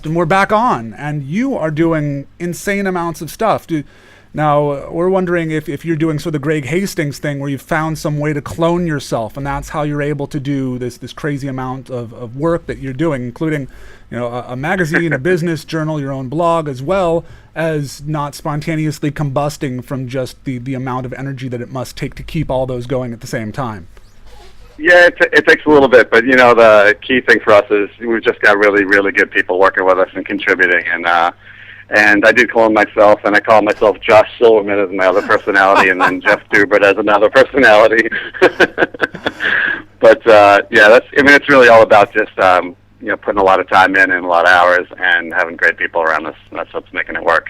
and we're back on, and you are doing insane amounts of stuff. Now, we're wondering if you're doing sort of the Greg Hastings thing where you've found some way to clone yourself, and that's how you're able to do this crazy amount of work that you're doing, including, a magazine, a business journal, your own blog, as well as not spontaneously combusting from just the amount of energy that it must take to keep all those going at the same time. Yeah, it takes a little bit, but the key thing for us is we've just got really, really good people working with us and contributing, and I did clone myself, and I call myself Josh Silverman as my other personality, and then Jeff Dubert as another personality. But it's really all about just putting a lot of time in and a lot of hours and having great people around us. That's what's making it work.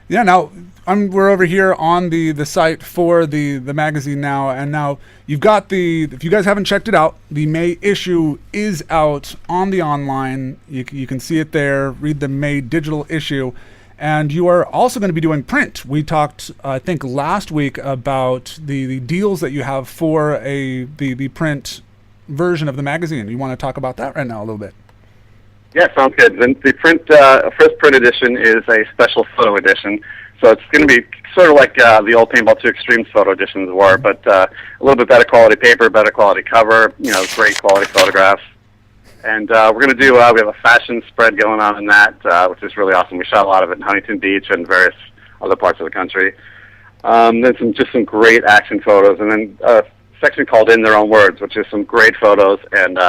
Yeah, now we're over here on the site for the magazine now, and now you've got if you guys haven't checked it out, the May issue is out on the online. You can see it there, read the May digital issue, and you are also going to be doing print. We talked, I think, last week about the deals that you have for the print version of the magazine. You want to talk about that right now a little bit? Yeah, sounds good. The first print edition is a special photo edition, so it's going to be sort of like the old Paintball 2 Extremes photo editions were, but a little bit better quality paper, better quality cover, great quality photographs. And we're going to do, we have a fashion spread going on in that, which is really awesome. We shot a lot of it in Huntington Beach and various other parts of the country. Then some great action photos, and then a section called In Their Own Words, which is some great photos, and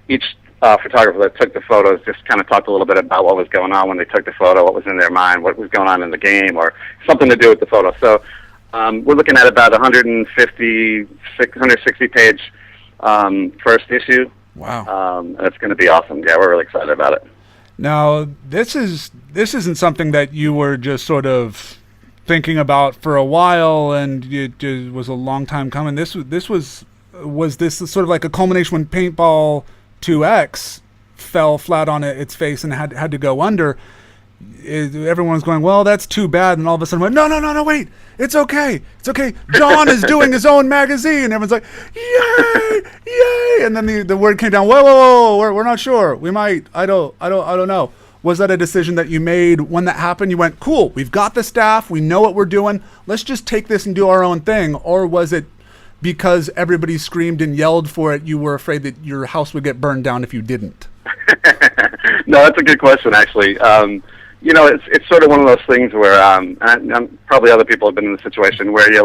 each photographer that took the photos just kind of talked a little bit about what was going on when they took the photo, what was in their mind, what was going on in the game, or something to do with the photo. So we're looking at about 160 page first issue. Wow. It's going to be awesome. Yeah, we're really excited about it. Now, this isn't something that you were just sort of thinking about for a while, and it was a long time coming. Was this sort of like a culmination when Paintball 2X fell flat on its face and had to go under? Everyone's going, well, that's too bad, and all of a sudden went, no, wait, it's okay, John is doing his own magazine. Everyone's like, yay, and then the word came down, whoa, we're not sure, we might, I don't know. Was that a decision that you made when that happened? You went, cool, we've got the staff, we know what we're doing, let's just take this and do our own thing? Or was it because everybody screamed and yelled for it, you were afraid that your house would get burned down if you didn't? No, that's a good question, actually. It's sort of one of those things where, and probably other people have been in the situation where you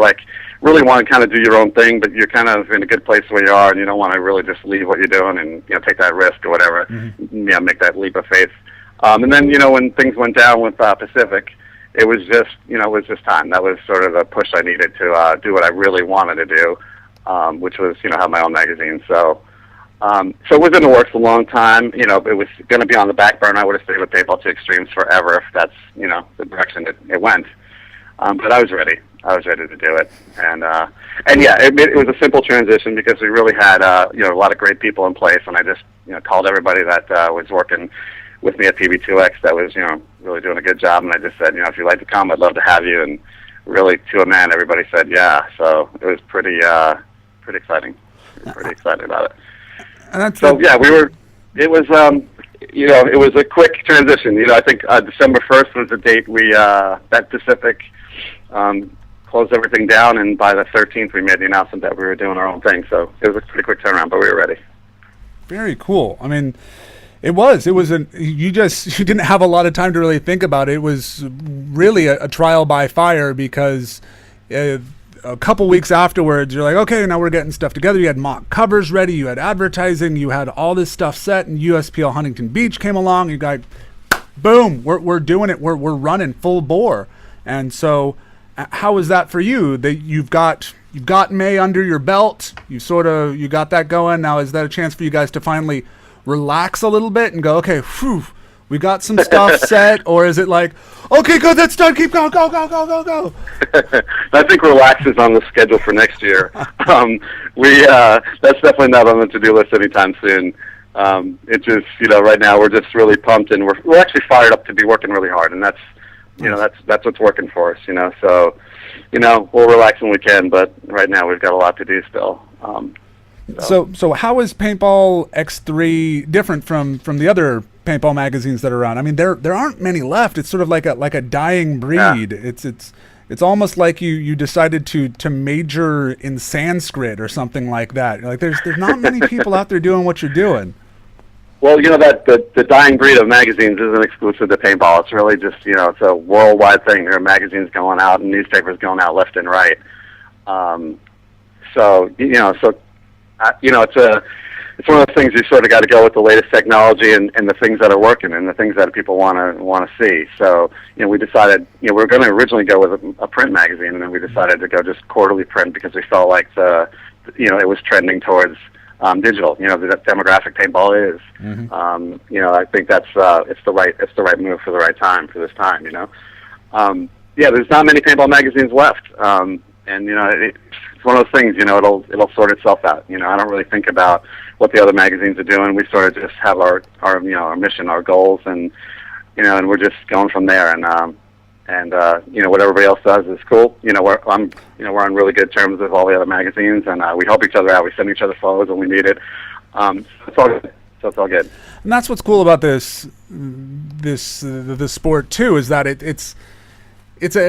really want to kind of do your own thing, but you're kind of in a good place where you are, and you don't want to really just leave what you're doing and take that risk or whatever, make that leap of faith. And then when things went down with Pacific, it was just time. That was sort of the push I needed to do what I really wanted to do, which was have my own magazine. So it was in the works a long time. It was going to be on the back burner. I would have stayed with Paintball 2 Extremes forever if that's the direction it went. But I was ready. I was ready to do it, and yeah, it was a simple transition because we really had a lot of great people in place, and I just called everybody that was working with me at PB2X that was really doing a good job, and I just said if you'd like to come, I'd love to have you, and really to a man, everybody said yeah. So it was pretty exciting. Pretty excited about it. And so yeah, it was a quick transition. I think December 1st was the date we that Pacific closed everything down, and by the 13th we made the announcement that we were doing our own thing. So it was a pretty quick turnaround, but we were ready. Very cool. I mean, you didn't have a lot of time to really think about it. It was really a trial by fire because a couple weeks afterwards, you're like, okay, now we're getting stuff together. You had mock covers ready, you had advertising, you had all this stuff set, and USPL Huntington Beach came along. You got, boom, we're doing it. We're running full bore. And so, how was that for you? That you've got May under your belt. You got that going. Now, is that a chance for you guys to finally relax a little bit and go, okay, whew, we got some stuff set? Or is it like, okay, good, that's done, keep going, go. I think relax is on the schedule for next year. That's definitely not on the to-do list anytime soon. It just, right now we're just really pumped, and we're actually fired up to be working really hard, and that's what's working for us, So, we'll relax when we can, but right now we've got a lot to do still. So how is PaintballX3 different from the other paintball magazines that are around. I mean, there aren't many left. It's sort of like a dying breed. Yeah. It's almost like you decided to major in Sanskrit or something like that. Like there's not many people out there doing what you're doing. Well, that the dying breed of magazines isn't exclusive to paintball. It's really just, it's a worldwide thing. There are magazines going out and newspapers going out left and right. It's one of those things you sort of got to go with the latest technology and the things that are working and the things that people want to see. So, we decided, we were going to originally go with a print magazine, and then we decided to go just quarterly print because we felt like it was trending towards digital. The demographic paintball is. Mm-hmm. I think that's it's the right move for the right time for this time. There's not many paintball magazines left, and it's one of those things. It'll sort itself out. I don't really think about what the other magazines are doing. We sort of just have our mission, our goals, and and we're just going from there. And what everybody else does is cool. We're on really good terms with all the other magazines, and we help each other out. We send each other photos when we need it. It's all good. So it's all good. And that's what's cool about the sport too, is that it's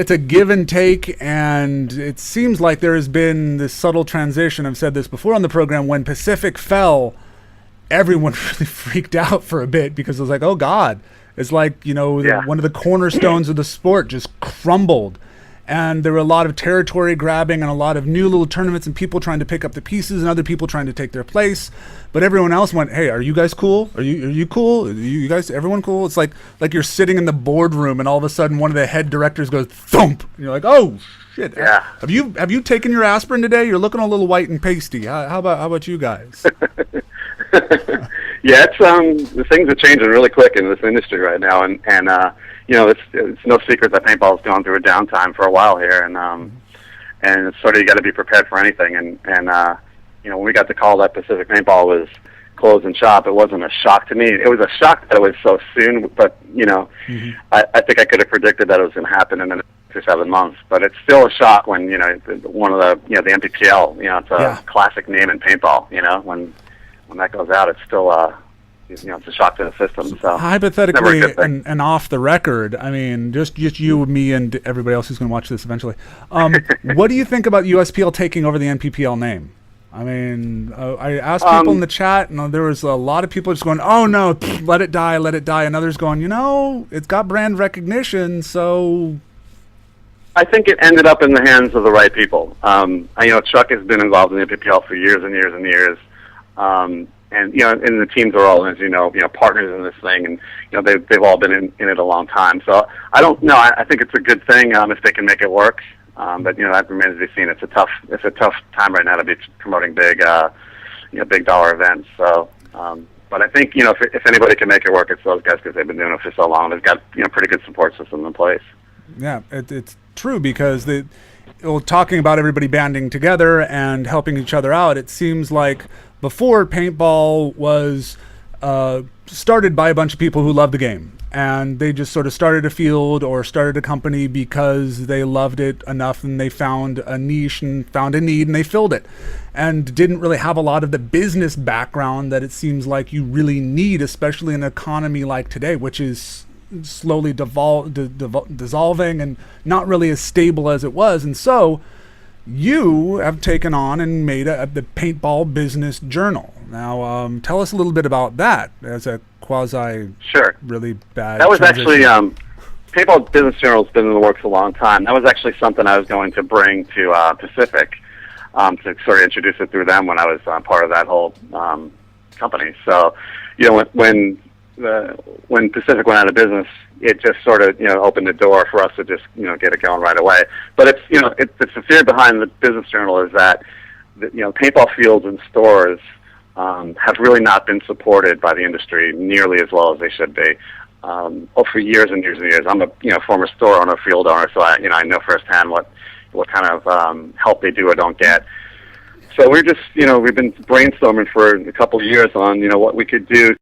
a give and take, and it seems like there has been this subtle transition. I've said this before on the program. When Pacific fell, everyone really freaked out for a bit because it was like, oh God. It's like, one of the cornerstones of the sport just crumbled. And there were a lot of territory grabbing and a lot of new little tournaments and people trying to pick up the pieces and other people trying to take their place. But everyone else went, hey, are you guys cool? Are you cool? Are you guys, everyone cool? It's like you're sitting in the boardroom and all of a sudden one of the head directors goes thump. And you're like, oh shit. Yeah. Have you taken your aspirin today? You're looking a little white and pasty. How about you guys? Yeah, the things are changing really quick in this industry right now, and it's no secret that paintball's gone through a downtime for a while here, and it's sort of you got to be prepared for anything, and when we got the call that Pacific Paintball was closing shop, it wasn't a shock to me. It was a shock that it was so soon, but Mm-hmm. I think I could have predicted that it was going to happen in the next 6 or 7 months, but it's still a shock when one of the the MPPL, it's a classic name in paintball, when that goes out, it's still it's a shock to the system. So hypothetically, and off the record, I mean, just you, me, and everybody else who's going to watch this eventually. What do you think about USPL taking over the NPPL name? I mean, I asked people in the chat, and there was a lot of people just going, "Oh no, let it die," and others going, it's got brand recognition, so. I think it ended up in the hands of the right people. Chuck has been involved in the NPPL for years and years and years. And the teams are all, as partners in this thing, and they've all been in it a long time. So I don't know. I think it's a good thing if they can make it work. But that remains to be seen. It's a tough time right now to be promoting big dollar events. So, but I think if anybody can make it work, it's those guys because they've been doing it for so long. They've got pretty good support system in place. Yeah, it's true because talking about everybody banding together and helping each other out, it seems like before paintball was started by a bunch of people who loved the game, and they just sort of started a field or started a company because they loved it enough and they found a niche and found a need and they filled it, and didn't really have a lot of the business background that it seems like you really need, especially in an economy like today, which is slowly dissolving and not really as stable as it was. And so you have taken on and made the Paintball Business Journal. Now, tell us a little bit about that as a really bad. That was actually Paintball Business Journal has been in the works a long time. That was actually something I was going to bring to Pacific to sort of introduce it through them when I was part of that whole company. So, when Pacific went out of business, it just sort of opened the door for us to just get it going right away. But it's it's the fear behind the Business Journal is that paintball fields and stores have really not been supported by the industry nearly as well as they should be. For years and years and years, I'm a former store owner, field owner, so I know firsthand what kind of help they do or don't get. So we're just we've been brainstorming for a couple of years on what we could do